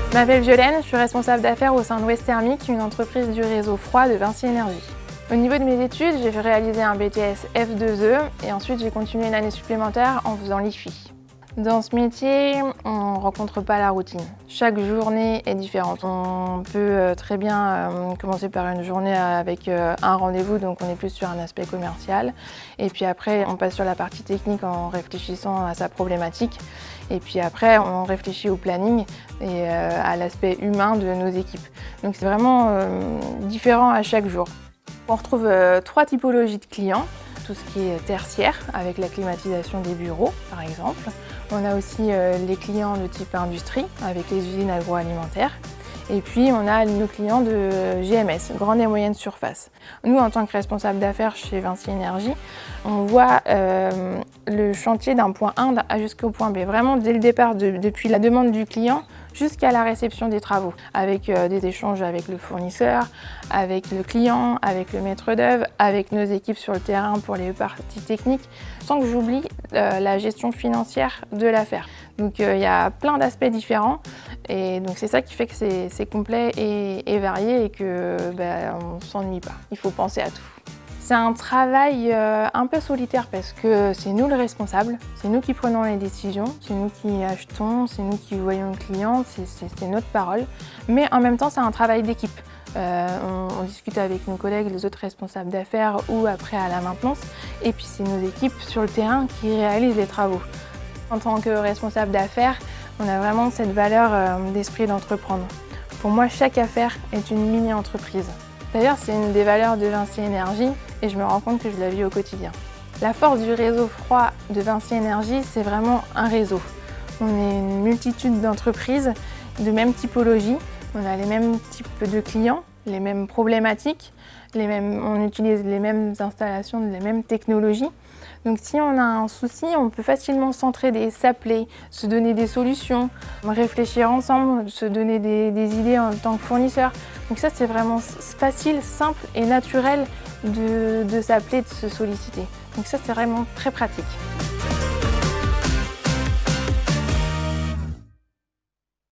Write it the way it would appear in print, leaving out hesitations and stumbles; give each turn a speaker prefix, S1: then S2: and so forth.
S1: Je m'appelle Violaine, je suis responsable d'affaires au sein de West Thermic, une entreprise du réseau froid de Vinci Énergie. Au niveau de mes études, j'ai réalisé un BTS F2E et ensuite j'ai continué une année supplémentaire en faisant l'IFI. Dans ce métier, on ne rencontre pas la routine. Chaque journée est différente. On peut très bien commencer par une journée avec un rendez-vous, donc on est plus sur un aspect commercial. Et puis après, on passe sur la partie technique en réfléchissant à sa problématique. Et puis après, on réfléchit au planning et à l'aspect humain de nos équipes. Donc c'est vraiment différent à chaque jour. On retrouve 3 typologies de clients. Tout ce qui est tertiaire, avec la climatisation des bureaux, par exemple. On a aussi les clients de type industrie, avec les usines agroalimentaires. Et puis, on a nos clients de GMS, grande et moyenne surface. Nous, en tant que responsable d'affaires chez Vinci Énergie, on voit le chantier d'un point A jusqu'au point B, vraiment dès le départ, depuis la demande du client jusqu'à la réception des travaux, avec des échanges avec le fournisseur, avec le client, avec le maître d'œuvre, avec nos équipes sur le terrain pour les parties techniques, sans que j'oublie la gestion financière de l'affaire. Donc il y a plein d'aspects différents et donc c'est ça qui fait que c'est complet et varié et que on ne s'ennuie pas. Il faut penser à tout. C'est un travail un peu solitaire parce que c'est nous le responsable, c'est nous qui prenons les décisions, c'est nous qui achetons, c'est nous qui voyons le client, c'est notre parole. Mais en même temps, c'est un travail d'équipe. On discute avec nos collègues, les autres responsables d'affaires ou après à la maintenance. Et puis c'est nos équipes sur le terrain qui réalisent les travaux. En tant que responsable d'affaires, on a vraiment cette valeur d'esprit d'entreprendre. Pour moi, chaque affaire est une mini-entreprise. D'ailleurs, c'est une des valeurs de Vinci Énergie et je me rends compte que je la vis au quotidien. La force du réseau froid de Vinci Énergie, c'est vraiment un réseau. On est une multitude d'entreprises de même typologie, on a les mêmes types de clients, les mêmes problématiques, on utilise les mêmes installations, les mêmes technologies. Donc si on a un souci, on peut facilement s'entraider, s'appeler, se donner des solutions, réfléchir ensemble, se donner des idées en tant que fournisseur. Donc ça, c'est vraiment facile, simple et naturel de s'appeler, de se solliciter. Donc ça, c'est vraiment très pratique.